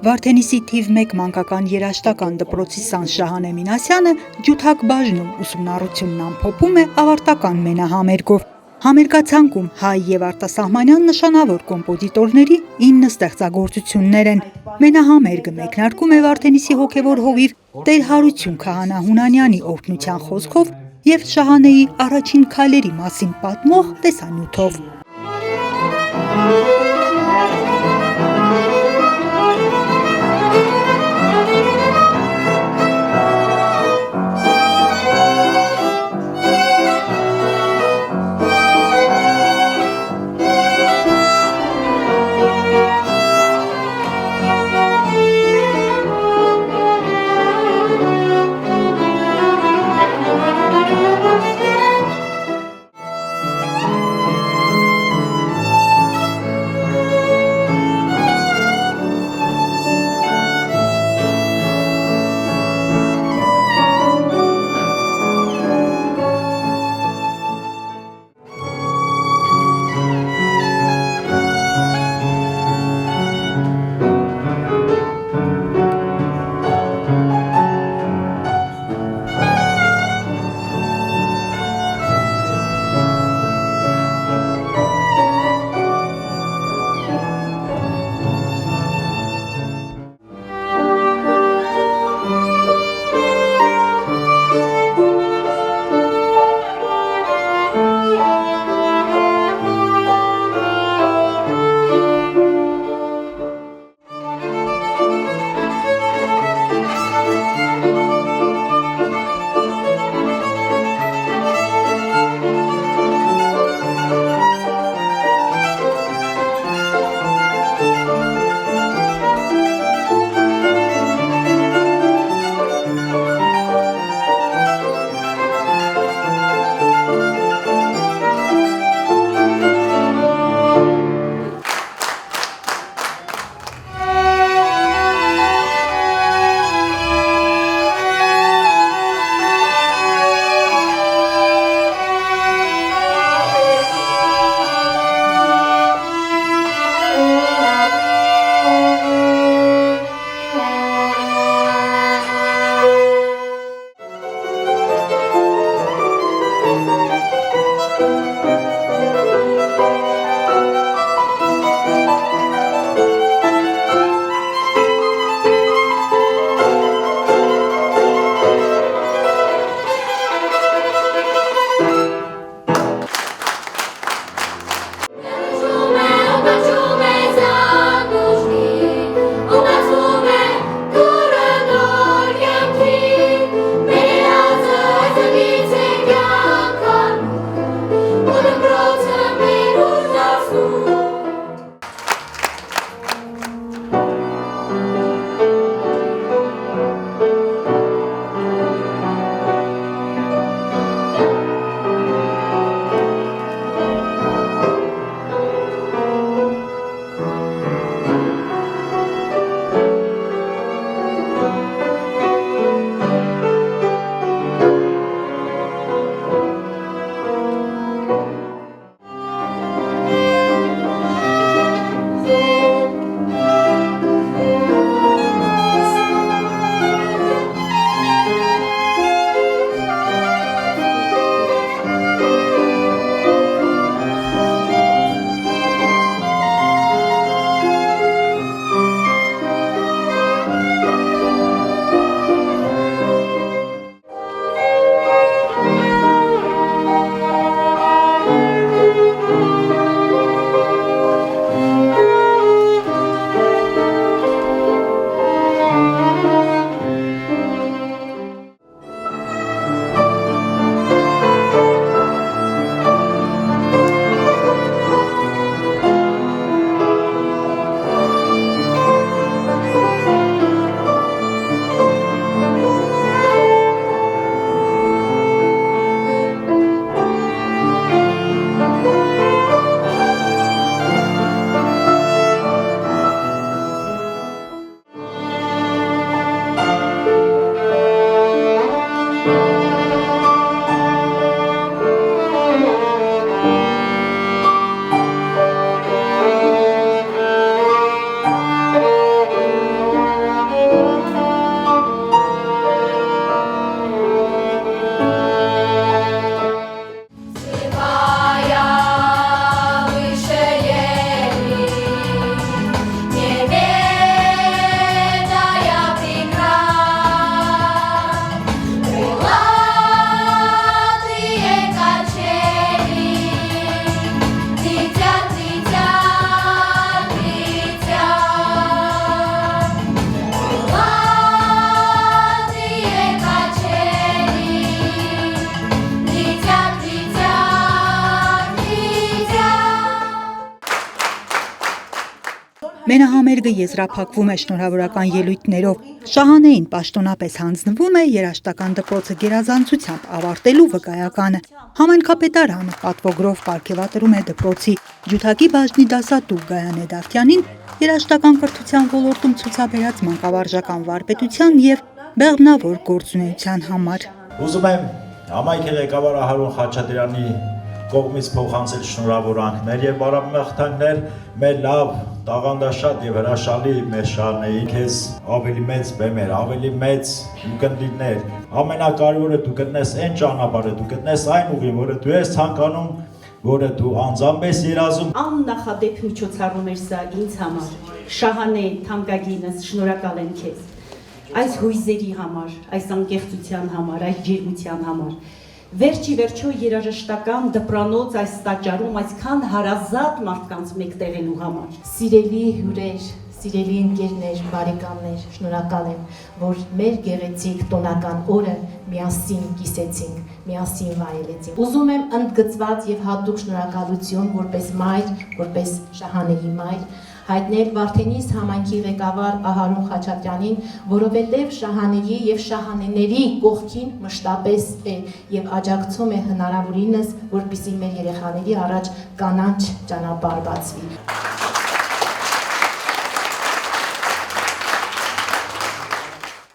Վարդենիսի թիվ 1 մանկական երաժշտական դպրոցի Սան Շահանե Մինասյանը ջութակ բաժնում ուսումնառությունն ամփոփում է ավարտական մենահամերգով։ Համերգացանկում հայ եւ արտասահմանյան նշանավոր կոմպոզիտորների 9 ստեղծագործություններ են։ Մենահամերգը մեկնարկում է Վարդենիսի հոգևոր հովիվ Տեր Հարություն Քահանա Հունանյանի օրհնության խոսքով եւ Շահանեի առաջին քայլերի մասին պատմող տեսանյութով։ Մենահամերգը եզրափակվում է շնորհավորական ելույթներով։ Շահանեին պաշտոնապես հանձնվում է երաժշտական դպրոցը գերազանցությամբ ավարտելու վկայականը։ Համայնքապետարանը պատվոգրով պարգևատրում է դպրոցի ջութակի բաժնի դասատու Գայանե Դավթյանին երաժշտական կրթության ոլորտում ցուցաբերած մանկավարժական վարպետության եւ բեղմնավոր գործունեության համար։ Ուզում եմ համայնքի ղեկավար Հարուն Խաչատրյանի կողմից փոխանցել շնորհավորանքներ եւ բարամաղթանքներ մեր լավ, տաղանդաշատ եւ հրաշալի մեր Շահանեին, քեզ ավելի մեծ բեմեր, ավելի մեծ ուղղնդիրներ, ամենակարևորը դու գտնես այն ճանապարհը, դու գտնես այն ուղին, որը դու ես ցանկանում, որը դու անձամբ ես երազում։ Աննախադեպ միջոցառում էր սա ինձ համար։ Շահանե, թանկագինս, շնորհակալ եմ քեզ այս հույզերի համար, այս անկեղծության համար, այս ջերմության համար։ Վերջի վերջո երաժշտական դպրանոց այս տաճարում այսքան հարազատ մարդկանց մեկտեղելու համար։ Սիրելի հյուրեր, սիրելի ընկերներ, բարեկամներ, շնորհակալ եմ, որ մեր գեղեցիկ տոնական օրը միասին կիսեցինք, միասին վայելեցինք։ Ուզում եմ ընդգծված եւ հատուկ շնորհակալություն որպես մայր, որպես Շահանեի մայր հայտնել Վարդենիս համայնքի ղեկավար Հարուն Խաչատրյանին, որովհետև Շահանեի եւ շահանեների կողքին մշտապես է եւ աջակցում է հնարավորինս, որպեսզի մեր երեխաների առաջ կանաչ ճանապարհ բացվի։